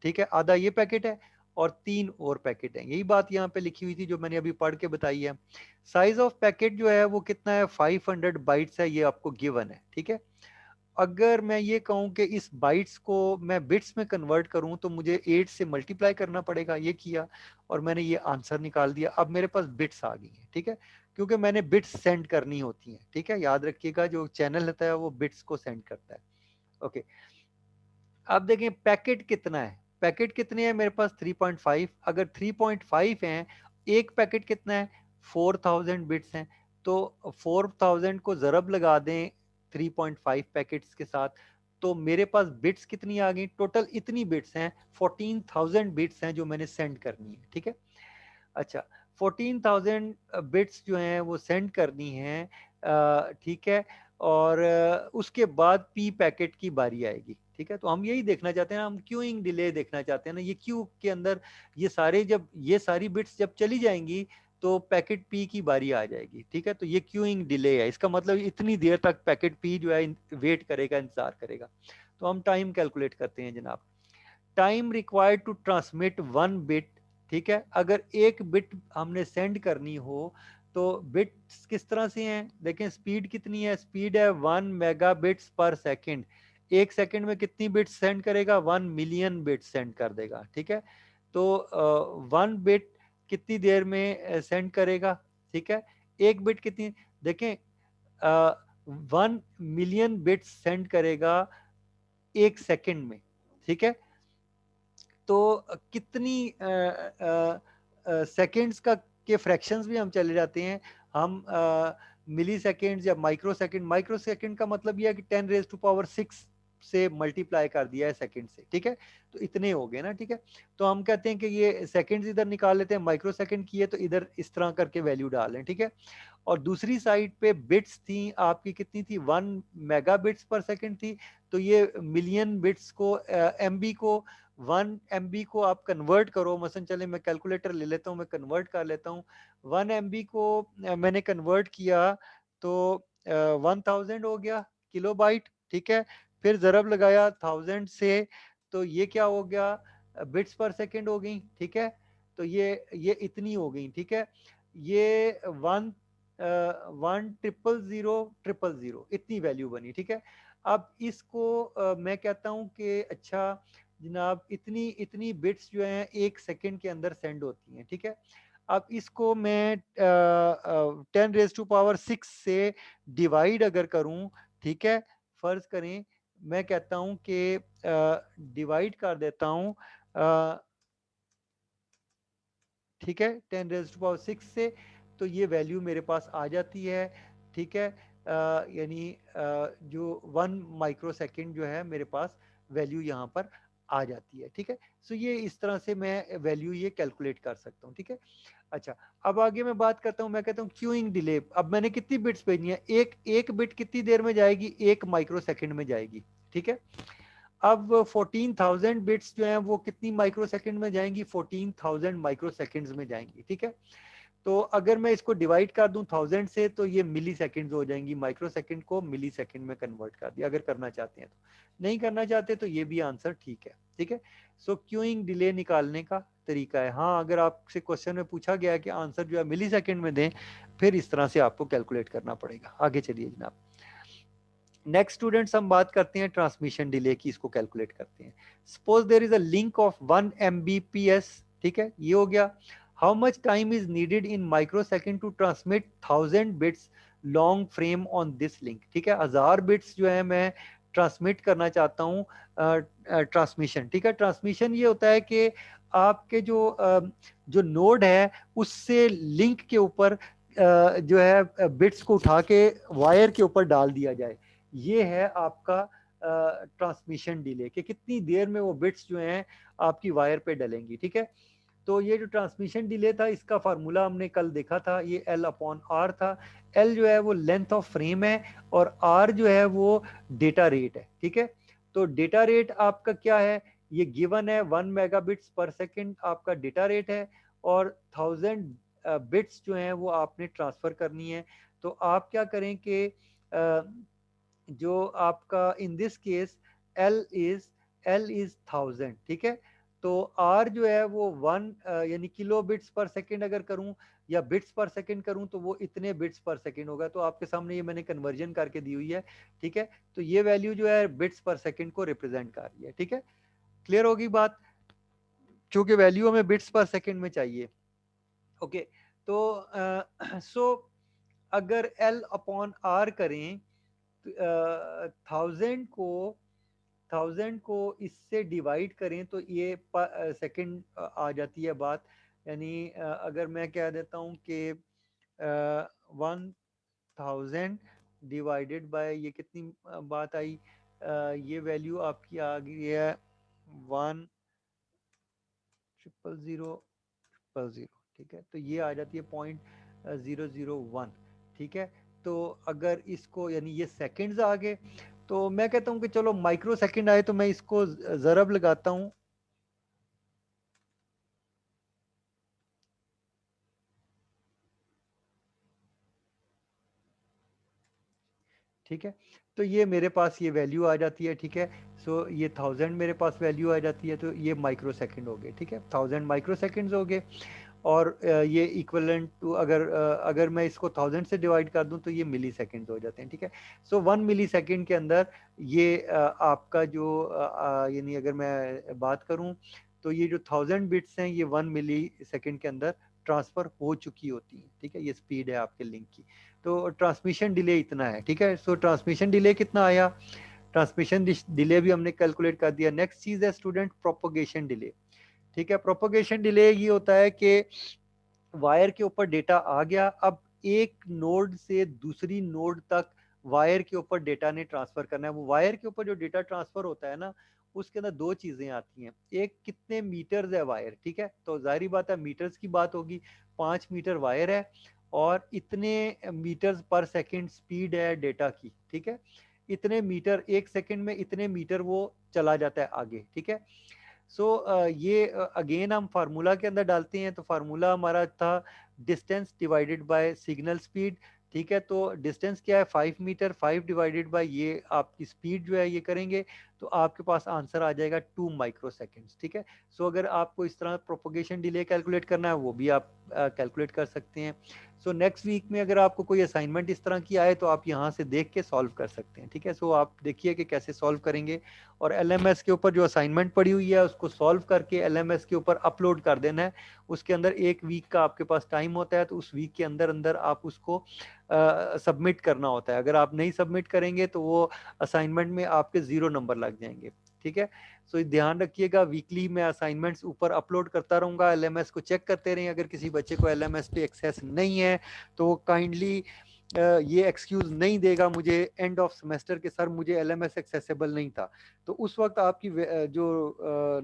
ठीक है। आधा ये पैकेट है और 3 और पैकेट है। यही बात यहाँ पे लिखी हुई थी जो मैंने अभी पढ़ के बताई है। साइज ऑफ पैकेट जो है वो कितना है, 500 बाइट्स है, ये आपको गिवन है, ठीक है। अगर मैं ये कहूँ कि इस बाइट्स को मैं बिट्स में कन्वर्ट करूँ तो मुझे 8 से मल्टीप्लाई करना पड़ेगा, ये किया और मैंने ये आंसर निकाल दिया। अब मेरे पास बिट्स आ गई हैं, ठीक है, क्योंकि मैंने बिट्स सेंड करनी होती हैं, ठीक है। याद रखिएगा, जो चैनल होता है वो बिट्स को सेंड करता है। ओके, अब देखें पैकेट कितना है, पैकेट कितने हैं मेरे पास 3.5। अगर 3.5 हैं, एक पैकेट कितना है, 4000 बिट्स हैं। तो 4000 को ज़रब लगा दें 3.5 पैकेट्स के साथ, तो मेरे पास बिट्स कितनी आ गई, टोटल इतनी बिट्स हैं, 14,000 बिट्स हैं जो मैंने सेंड करनी है, ठीक है। अच्छा, 14,000 बिट्स जो हैं वो सेंड करनी है, ठीक है। और उसके बाद पी पैकेट की बारी आएगी, ठीक है। तो हम यही देखना चाहते हैं, हम क्यूइंग डिले देखना चाहते हैं ना, ये क्यू के अंदर ये सारी बिट्स जब चली जाएंगी तो पैकेट पी की बारी आ जाएगी, ठीक है। तो ये क्यूइंग डिले है, इसका मतलब इतनी देर तक पैकेट पी जो है वेट करेगा, इंतजार करेगा। तो हम टाइम कैलकुलेट करते हैं जनाब। Time required to transmit 1 bit, ठीक है। अगर एक बिट हमने सेंड करनी हो तो बिट्स किस तरह से हैं, देखें स्पीड कितनी है, स्पीड है 1 मेगाबिट्स पर सेकेंड। एक सेकेंड में कितनी बिट्स सेंड करेगा, 1 मिलियन बिट्स सेंड कर देगा, ठीक है। तो 1 बिट कितनी देर में सेंड करेगा, ठीक है। एक बिट कितनी, देखें 1 मिलियन बिट्स सेंड करेगा एक सेकेंड में, ठीक है। तो कितनी सेकेंड्स का के फ्रैक्शंस भी हम चले जाते हैं। हम मिली सेकेंड्स या माइक्रो सेकेंड का मतलब यह है कि 10⁻⁶ से मल्टीप्लाई कर दिया है सेकेंड से, ठीक है। तो इतने हो गए ना, ठीक है। तो हम कहते हैं कि ये सेकेंड्स इधर निकाल लेते हैं, माइक्रो सेकेंड की है तो इधर इस तरह करके वैल्यू डाल लें, ठीक है। और दूसरी साइड पे बिट्स थी आपकी, कितनी थी, 1 मेगाबिट्स पर सेकेंड थी। तो ये मिलियन बिट्स को एमबी को 1 MB को आप कन्वर्ट करो, मसलन चले मैं कैलकुलेटर ले लेता हूँ, मैं कन्वर्ट कर लेता हूँ। 1 MB को मैंने कन्वर्ट किया तो 1000 हो गया किलोबाइट, ठीक है। फिर ज़रब लगाया 1000 से, तो ये क्या हो गया, बिट्स पर सेकेंड हो गई, ठीक है। तो ये इतनी हो गई, ठीक है। ये 1 1 0 0 0 0 इतनी वैल्यू बनी, ठीक है। अब इसको मैं कहता हूँ कि अच्छा जनाब, इतनी इतनी बिट्स जो हैं 1 सेकेंड के अंदर सेंड होती हैं, ठीक है। अब इसको मैं 10⁻⁶ से डिवाइड अगर करूं, ठीक है, फर्ज करें मैं कहता हूं कि डिवाइड कर देता हूं, ठीक है, 10⁻⁶ से, तो ये वैल्यू मेरे पास आ जाती है, ठीक है। यानी जो 1 माइक्रो सेकेंड जो है मेरे पास वैल्यू यहाँ पर आ जाती है, ठीक है। सो ये इस तरह से मैं वैल्यू ये कैलकुलेट कर सकता हूँ, ठीक है। अच्छा, अब आगे मैं बात करता हूँ, मैं कहता हूँ क्यूइंग डिले। अब मैंने कितनी बिट्स भेजी है, एक एक बिट कितनी देर में जाएगी, 1 माइक्रो सेकेंड में जाएगी, ठीक है। अब 14,000 बिट्स जो हैं वो कितनी माइक्रो सेकेंड में जाएंगी, 14,000 माइक्रो सेकेंड्स में जाएंगी, ठीक है। तो अगर मैं इसको डिवाइड कर दूं 1000 से, तो ये मिली सेकेंड्स हो जाएंगी, माइक्रो सेकेंड को मिली सेकेंड में कन्वर्ट कर दिया, अगर करना चाहते हैं तो। नहीं करना चाहते तो ये भी आंसर ठीक है, ठीक है। सो क्यूइंग डिले निकालने का तरीका है। हाँ, अगर आपसे क्वेश्चन में पूछा गया है कि आंसर जो है मिली सेकेंड में दें, फिर इस तरह से आपको कैलकुलेट करना पड़ेगा। आगे चलिए जनाब। नेक्स्ट स्टूडेंट्स, हम बात करते हैं ट्रांसमिशन डिले की, इसको कैलकुलेट करते हैं। Suppose there is a link of 1 Mbps, ठीक है, ये हो गया। How much time is needed in microsecond to transmit 1000 bits long frame on this link, ठीक है। 1000 बिट्स जो है मैं ट्रांसमिट करना चाहता हूँ, ट्रांसमिशन, ठीक है। ट्रांसमिशन ये होता है कि आपके जो नोड है उससे लिंक के ऊपर जो है बिट्स को उठा के वायर के ऊपर डाल दिया जाए, ये है आपका ट्रांसमिशन डिले, कि कितनी देर में वो बिट्स जो हैं आपकी वायर पे डलेंगी, ठीक है। तो ये जो ट्रांसमिशन डिले था, इसका फार्मूला हमने कल देखा था, ये L/R था। L जो है वो लेंथ ऑफ फ्रेम है, और R जो है वो डेटा रेट है, ठीक है। तो डेटा रेट आपका क्या है, ये गिवन है, 1 मेगाबिट्स पर सेकेंड आपका डेटा रेट है, और 1000 बिट्स जो हैं वो आपने ट्रांसफर करनी है। तो आप क्या करें कि जो आपका in this case L is 1000, ठीक है। तो R जो है वो 1 यानी किलो बिट्स पर सेकेंड अगर करूं या बिट्स पर सेकेंड करूं, तो वो इतने बिट्स पर सेकेंड होगा। तो आपके सामने ये मैंने कन्वर्जन करके दी हुई है, ठीक है। तो ये वैल्यू जो है बिट्स पर सेकेंड को रिप्रेजेंट कर रही है, ठीक है। क्लियर होगी बात, क्योंकि वैल्यू हमें बिट्स पर सेकेंड में चाहिए, ओके। तो सो अगर L/R करें, 1000 को इससे डिवाइड करें, तो ये सेकंड आ जाती है बात। यानी अगर मैं कह देता हूँ कि 1000 डिवाइडेड बाय ये कितनी बात आई, ये वैल्यू आपकी आ गई है 1,000,000, ठीक है। तो ये आ जाती है 0.001, ठीक है। तो अगर इसको, यानी ये सेकंड्स आ गए, तो मैं कहता हूँ कि चलो माइक्रो सेकंड आए, तो मैं इसको ज़रब लगाता हूँ, ठीक है। तो ये मेरे पास ये वैल्यू आ जाती है, ठीक है। सो ये 1000 मेरे पास वैल्यू आ जाती है, तो ये माइक्रो सेकंड हो गए, ठीक है। 1000 माइक्रो सेकंड्स हो गए। और ये इक्वलेंट टू, अगर मैं इसको 1000 से डिवाइड कर दूं, तो ये मिली सेकेंड हो जाते हैं, ठीक है। सो 1 मिली सेकेंड के अंदर ये आपका जो यानी अगर मैं बात करूं, तो ये जो 1000 बिट्स हैं ये 1 मिली सेकेंड के अंदर ट्रांसफर हो चुकी होती है, ठीक है। ये स्पीड है आपके लिंक की। तो ट्रांसमिशन डिले इतना है, ठीक है। सो ट्रांसमिशन डिले कितना आया, ट्रांसमिशन डिले भी हमने कैलकुलेट कर दिया। नेक्स्ट चीज है स्टूडेंट प्रोपोगेशन डिले। ठीक है। प्रोपोगेशन डिले ये होता है कि वायर के ऊपर डेटा आ गया, अब एक नोड से दूसरी नोड तक वायर के ऊपर डेटा ने ट्रांसफर करना है। वो वायर के ऊपर जो डेटा ट्रांसफर होता है ना, उसके अंदर दो चीजें आती हैं। एक, कितने मीटर्स है वायर, ठीक है, तो जाहिर बात है मीटर्स की बात होगी। 5 मीटर वायर है और इतने मीटर्स पर सेकंड स्पीड है डेटा की, ठीक है। इतने मीटर, 1 सेकंड में इतने मीटर वो चला जाता है आगे, ठीक है। ये अगेन हम फार्मूला के अंदर डालते हैं, तो फार्मूला हमारा था distance divided buy signal speed, ठीक है। तो डिस्टेंस क्या है, 5 मीटर, 5 डिवाइडेड बाय ये आपकी स्पीड जो है ये करेंगे तो आपके पास आंसर आ जाएगा 2 माइक्रो सेकेंड्स, ठीक है। अगर आपको इस तरह प्रोपोगेशन डिले कैलकुलेट करना है वो भी आप कैलकुलेट कर सकते हैं। नेक्स्ट वीक में अगर आपको कोई असाइनमेंट इस तरह की आए तो आप यहाँ से देख के सॉल्व कर सकते हैं, ठीक है। आप देखिए कि कैसे सॉल्व करेंगे और एलएमएस के ऊपर जो असाइनमेंट पड़ी हुई है उसको सॉल्व करके एलएमएस के ऊपर अपलोड कर देना है। उसके अंदर 1 वीक का आपके पास टाइम होता है, तो उस वीक के अंदर अंदर आप उसको सबमिट करना होता है। अगर आप नहीं सबमिट करेंगे तो वो असाइनमेंट में आपके 0 नंबर लग जाएंगे, ठीक है। ध्यान रखिएगा, वीकली मैं असाइनमेंट्स ऊपर अपलोड करता रहूंगा, एलएमएस को चेक करते रहें। अगर किसी बच्चे को एलएमएस पे एक्सेस नहीं है तो काइंडली ये एक्सक्यूज नहीं देगा मुझे एंड ऑफ सेमेस्टर के, सर मुझे एलएमएस एक्सेसिबल नहीं था। तो उस वक्त आपकी जो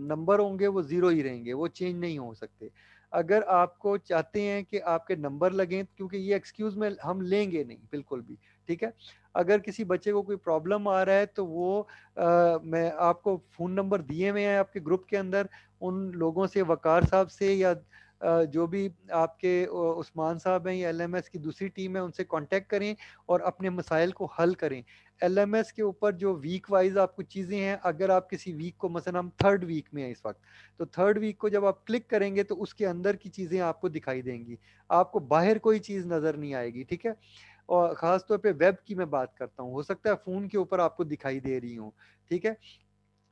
नंबर होंगे वो 0 ही रहेंगे, वो चेंज नहीं हो सकते। अगर आपको चाहते हैं कि आपके नंबर लगें, क्योंकि ये एक्सक्यूज में हम लेंगे नहीं बिल्कुल भी, ठीक है। अगर किसी बच्चे को कोई प्रॉब्लम आ रहा है तो वो मैं आपको फ़ोन नंबर दिए हुए हैं आपके ग्रुप के अंदर, उन लोगों से, वकार साहब से या जो भी आपके उस्मान साहब हैं या एलएमएस की दूसरी टीम है, उनसे कांटेक्ट करें और अपने मसाइल को हल करें। एलएमएस के ऊपर जो वीक वाइज आपको चीज़ें हैं, अगर आप किसी वीक को, मसलन हम 3rd वीक में हैं इस वक्त, तो 3rd वीक को जब आप क्लिक करेंगे तो उसके अंदर की चीज़ें आपको दिखाई देंगी, आपको बाहर कोई चीज़ नज़र नहीं आएगी, ठीक है। और ख़ास तौर पे वेब की मैं बात करता हूँ, हो सकता है फ़ोन के ऊपर आपको दिखाई दे रही हो, ठीक है।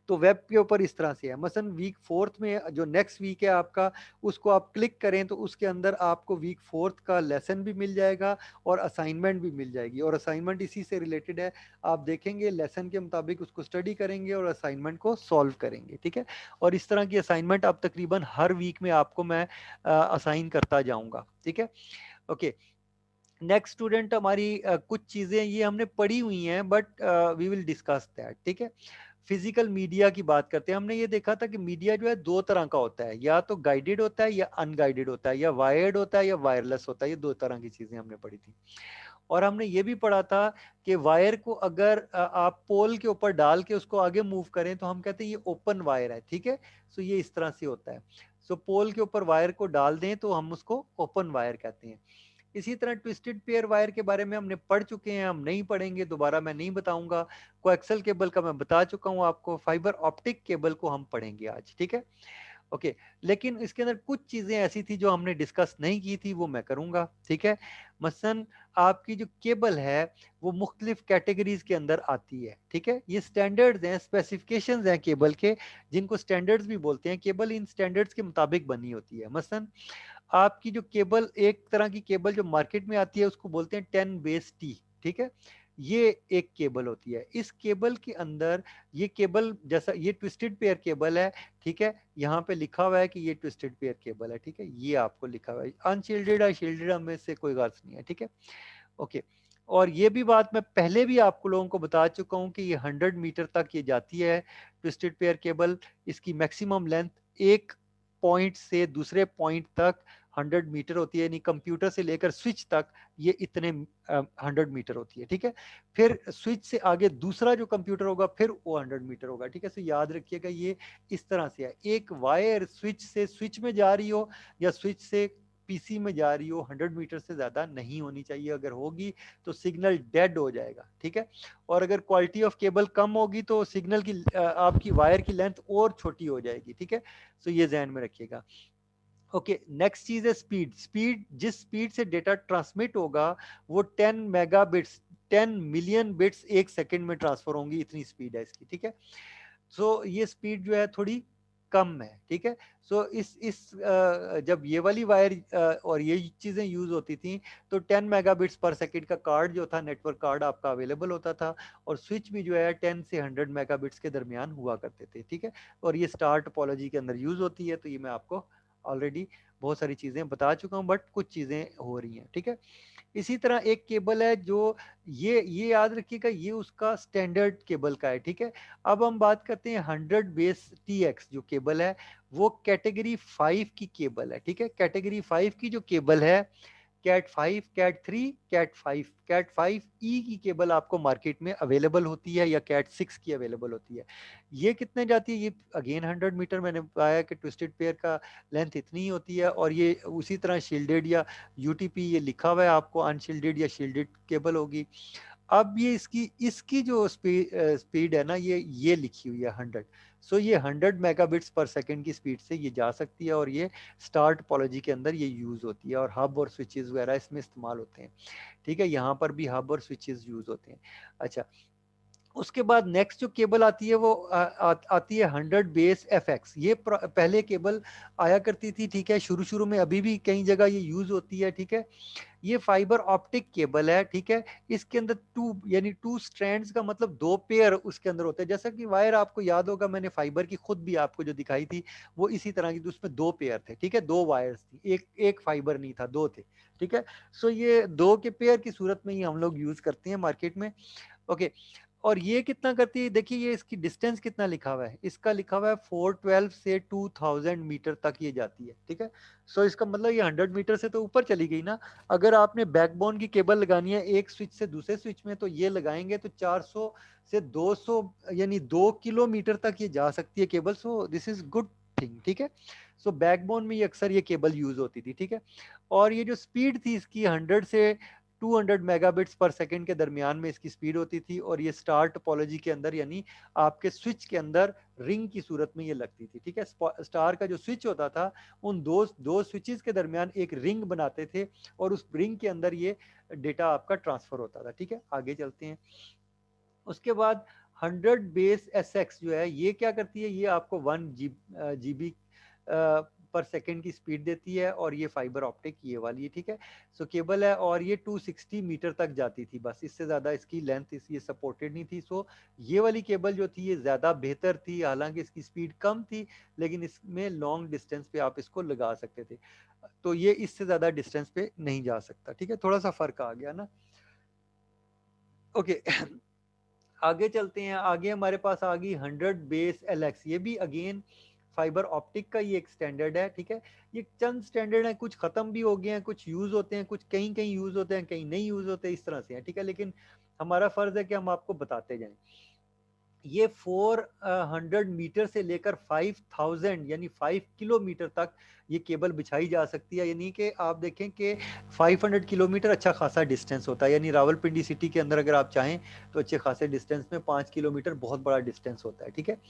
तो वेब के ऊपर इस तरह से है। मसलन वीक 4th में जो नेक्स्ट वीक है आपका, उसको आप क्लिक करें तो उसके अंदर आपको वीक 4th का लेसन भी मिल जाएगा और असाइनमेंट भी मिल जाएगी, और असाइनमेंट इसी से रिलेटेड है। आप देखेंगे लेसन के मुताबिक उसको स्टडी करेंगे और असाइनमेंट को सॉल्व करेंगे, ठीक है। और इस तरह की असाइनमेंट अब तकरीबन हर वीक में आपको मैं असाइन करता जाऊंगा, ठीक है। ओके, नेक्स्ट स्टूडेंट, हमारी कुछ चीजें ये हमने पढ़ी हुई हैं but we will discuss that, ठीक है। फिजिकल मीडिया की बात करते हैं। हमने ये देखा था कि मीडिया जो है दो तरह का होता है, या तो गाइडेड होता है या अनगाइडेड होता है, या वायर्ड होता है या वायरलेस होता है। ये दो तरह की चीजें हमने पढ़ी थी। और हमने ये भी पढ़ा था कि वायर को अगर आप पोल के ऊपर डाल के उसको आगे मूव करें तो हम कहते हैं ये ओपन वायर है, ठीक है। ये इस तरह से होता है। पोल के ऊपर वायर को डाल दें तो हम उसको ओपन वायर कहते हैं। इसी तरह ट्विस्टेड पेयर वायर के बारे में हमने पढ़ चुके हैं, हम नहीं पढ़ेंगे, दोबारा मैं नहीं बताऊंगा। कोएक्सल केबल का मैं बता चुका हूं आपको, फाइबर ऑप्टिक केबल को हम पढ़ेंगे आज, ठीक है। ओके, लेकिन इसके अंदर कुछ चीजें ऐसी थी जो हमने डिस्कस नहीं की थी, वो मैं करूंगा, ठीक है। मसलन आपकी जो केबल है वो मुख्तलिफ कैटेगरीज के अंदर आती है, ठीक है। ये स्टैंडर्ड्स हैं, स्पेसिफिकेशंस हैं केबल के, जिनको स्टैंडर्ड्स भी बोलते हैं। केबल इन स्टैंडर्ड्स के मुताबिक बनी होती है। मसलन आपकी जो केबल, एक तरह की केबल जो मार्केट में आती है उसको बोलते हैं 10 बेस T, ठीक है। ये एक केबल होती है। इस केबल के अंदर, ये केबल जैसा, ये ट्विस्टेड पेयर केबल है, ठीक है। यहाँ पे लिखा हुआ है कि ये ट्विस्टेड पेयर केबल है, ठीक है। ये आपको लिखा हुआ है, अनशील्डेड या शील्डेड हमें से कोई गर्ज नहीं है, ठीक है। ओके, और ये भी बात मैं पहले भी आपको लोगों को बता चुका हूँ कि ये 100 मीटर तक ये जाती है ट्विस्टेड पेयर केबल। इसकी मैक्सिमम लेंथ एक पॉइंट से दूसरे पॉइंट तक 100 मीटर होती है, यानी कंप्यूटर से लेकर स्विच तक ये इतने 100 मीटर होती है, ठीक है। फिर स्विच से आगे दूसरा जो कंप्यूटर होगा फिर वो 100 मीटर होगा, ठीक है। याद रखिएगा ये इस तरह से है। एक वायर स्विच से स्विच में जा रही हो या स्विच से पीसी में जा रही हो, 100 मीटर से ज्यादा नहीं होनी चाहिए। अगर होगी तो सिग्नल डेड हो जाएगा, ठीक है। और अगर क्वालिटी ऑफ केबल कम होगी तो सिग्नल की आपकी वायर की लेंथ और छोटी हो जाएगी, ठीक है। ये ध्यान में रखिएगा। ओके, नेक्स्ट चीज है स्पीड। स्पीड, जिस स्पीड से डेटा ट्रांसमिट होगा वो 10 मेगाबिट्स, 10 मिलियन बिट्स 1 सेकंड में ट्रांसफर होंगी, इतनी स्पीड है इसकी, ठीक है। ये स्पीड जो है थोड़ी कम है, ठीक है। सो जब ये वाली वायर और ये चीजें यूज होती थी तो 10 मेगाबिट्स पर सेकंड का कार्ड जो था, नेटवर्क कार्ड आपका अवेलेबल होता था, और स्विच भी जो है 10 से 100 मेगाबिट्स के दरमियान हुआ करते थे, ठीक है। और ये स्टार टोपोलॉजी के अंदर यूज होती है, तो ये मैं आपको ऑलरेडी बहुत सारी चीजें बता चुका हूँ, बट कुछ चीजें हो रही हैं, ठीक है। इसी तरह एक केबल है जो ये याद रखिएगा, ये उसका स्टैंडर्ड केबल का है, ठीक है। अब हम बात करते हैं 100 बेस TX जो केबल है, वो कैटेगरी 5 की केबल है, ठीक है। कैटेगरी 5 की जो केबल है, कैट 5, कैट 3, कैट 5, कैट 5 ई की केबल आपको मार्केट में अवेलेबल होती है, या कैट 6 की अवेलेबल होती है। ये कितने जाती है, ये अगेन 100 मीटर, मैंने बताया कि ट्विस्टेड पेयर का लेंथ इतनी ही होती है, और ये उसी तरह शील्डेड या यूटीपी ये लिखा हुआ है आपको, अनशील्डेड या शील्डेड केबल होगी। अब ये इसकी इसकी जो स्पीड है ना, ये लिखी हुई है 100। सो ये 100 मेगाबिट्स पर सेकंड की स्पीड से ये जा सकती है, और ये स्टार टोपोलॉजी के अंदर ये यूज होती है, और हब और स्विचेस वगैरह इसमें इस्तेमाल होते हैं, ठीक है। यहाँ पर भी हब और स्विचेस यूज होते हैं। अच्छा, उसके बाद नेक्स्ट जो केबल आती है वो आती है 100 बेस FX। ये पहले केबल आया करती थी, ठीक है, शुरू शुरू में, अभी भी कई जगह ये यूज होती है, ठीक है। ये फाइबर ऑप्टिक केबल है, ठीक है। इसके अंदर टू स्ट्रैंड्स का मतलब दो पेयर उसके अंदर होते हैं। जैसा कि वायर आपको याद होगा, मैंने फाइबर की खुद भी आपको जो दिखाई थी वो इसी तरह की थी, उसमें दो पेयर थे, ठीक है, दो वायर्स थी, एक एक फाइबर नहीं था, दो थे, ठीक है। सो ये दो के पेयर की सूरत में ही हम लोग यूज करते हैं मार्केट में, ओके। और ये कितना करती है, देखिए ये इसकी डिस्टेंस कितना लिखा हुआ है, इसका लिखा हुआ है 412 से 2000 मीटर तक ये जाती है, ठीक है। सो इसका मतलब ये 100 मीटर से तो ऊपर चली गई ना। अगर आपने बैकबोन की केबल लगानी है एक स्विच से दूसरे स्विच में, तो ये लगाएंगे तो 400 से 200 यानी 2 किलोमीटर तक ये जा सकती है cable. So this is good thing, ठीक है। सो बैकबोन में ये अक्सर ये केबल यूज होती थी, ठीक है। और ये जो स्पीड थी इसकी 100 से 200 मेगाबिट्स पर सेकंड के दरमियान में इसकी स्पीड होती थी, और ये स्टार टोपोलॉजी के अंदर यानी आपके स्विच के अंदर रिंग की सूरत में ये लगती थी, ठीक है। स्टार का जो स्विच होता था, उन दो दो स्विचेस के दरमियान एक रिंग बनाते थे, और उस रिंग के अंदर ये डेटा आपका ट्रांसफर होता था, ठीक है। आगे चलते हैं। उसके बाद 100 बेस SX जो है, ये क्या करती है, ये आपको 1 GB पर सेकेंड की स्पीड देती है, और ये फाइबर ऑप्टिक ये वाली है, ठीक है। सो केबल है, और ये 260 मीटर तक जाती थी, बस इससे ज़्यादा इसकी लेंथ ये सपोर्टेड नहीं थी। सो ये वाली केबल जो थी ये ज़्यादा बेहतर थी, हालांकि इसकी स्पीड कम थी, लेकिन इसमें लॉन्ग डिस्टेंस पे आप इसको लगा सकते थे। तो ये इससे ज़्यादा डिस्टेंस पे नहीं जा सकता, ठीक है, थोड़ा सा फ़र्क आ गया ना, ओके। आगे चलते हैं। आगे हमारे पास आ गई 100 बेस LX। ये भी अगेन फाइबर ऑप्टिक का ये एक स्टैंडर्ड है, ठीक है। ये चंद स्टैंडर्ड है, कुछ खत्म भी हो गए हैं, कुछ यूज होते हैं, कुछ कहीं कहीं यूज होते हैं, कहीं नहीं यूज होते, इस तरह से है, ठीक है। लेकिन हमारा फर्ज है कि हम आपको बताते जाएं। ये 400 मीटर से लेकर 5000 यानी 5 किलोमीटर तक ये केबल बिछाई जा सकती है। यानी कि आप देखें कि 500 किलोमीटर अच्छा खासा डिस्टेंस होता है, यानी रावलपिंडी सिटी के अंदर अगर आप चाहें तो अच्छे खासे डिस्टेंस में 5 किलोमीटर बहुत बड़ा डिस्टेंस होता है, ठीक है।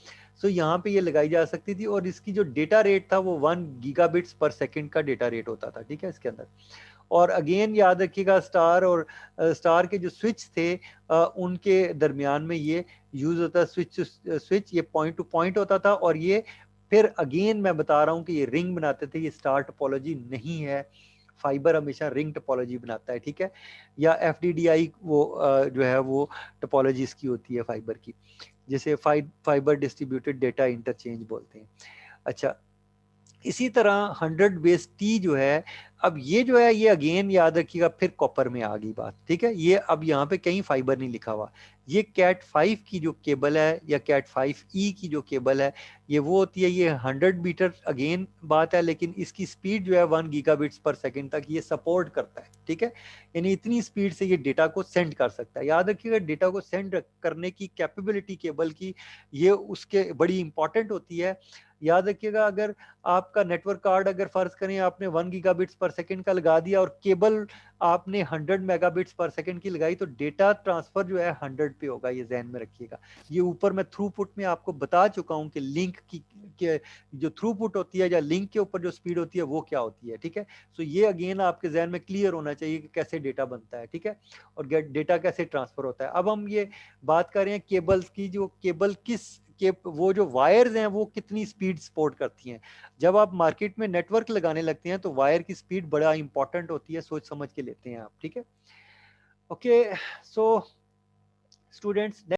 सो यहाँ पे ये लगाई जा सकती थी, और इसकी जो डेटा रेट था वो 1 गीगाबिट्स पर सेकेंड का डेटा रेट होता था, ठीक है, इसके अंदर। और अगेन याद रखिएगा, स्टार के जो स्विच थे उनके दरमियान में ये यूज होता, स्विच ये पॉइंट टू पॉइंट होता था, और ये फिर अगेन मैं बता रहा हूँ कि ये रिंग बनाते थे, ये स्टार टोपोलॉजी नहीं है। फाइबर हमेशा रिंग टोपोलॉजी बनाता है, ठीक है, या FDDI वो जो है वो टोपोलॉजी इसकी होती है फाइबर की, जिसे फाइबर डिस्ट्रीब्यूटेड डेटा इंटरचेंज बोलते हैं। अच्छा, इसी तरह 100 बेस T जो है, अब ये जो है ये अगेन याद रखिएगा फिर कॉपर में आ गई बात, ठीक है। ये अब यहाँ पे कहीं फाइबर नहीं लिखा हुआ। ये कैट 5 की जो केबल है, या कैट 5E की जो केबल है, ये वो होती है, ये 100 मीटर अगेन बात है, लेकिन इसकी स्पीड जो है 1 गीगाबिट्स पर सेकेंड तक ये सपोर्ट करता है, ठीक है। यानी इतनी स्पीड से ये डेटा को सेंड कर सकता है। याद रखिएगा, डेटा को सेंड करने की कैपेबिलिटी केबल की ये उसके बड़ी इंपॉर्टेंट होती है। याद रखिएगा, अगर आपका नेटवर्क कार्ड अगर फर्ज करें आपने 1 गीगाबिट्स पर सेकेंड का लगा दिया, और केबल आपने 100 मेगाबिट्स पर सेकेंड की लगाई, तो डेटा ट्रांसफर जो है 100 पे होगा, ये जहन में रखिएगा। ये ऊपर मैं थ्रूपुट में आपको बता चुका हूं कि लिंक की के जो थ्रूपुट होती है, या लिंक के ऊपर जो स्पीड होती है वो क्या होती है, ठीक है। सो ये अगेन आपके जहन में क्लियर होना चाहिए कि कैसे डेटा बनता है, ठीक है, और डेटा कैसे ट्रांसफर होता है। अब हम ये बात कर रहे हैं केबल्स की, जो केबल किस कि वो जो वायर्स हैं वो कितनी स्पीड सपोर्ट करती हैं। जब आप मार्केट में नेटवर्क लगाने लगते हैं तो वायर की स्पीड बड़ा इंपॉर्टेंट होती है, सोच समझ के लेते हैं आप, ठीक है। Okay, so students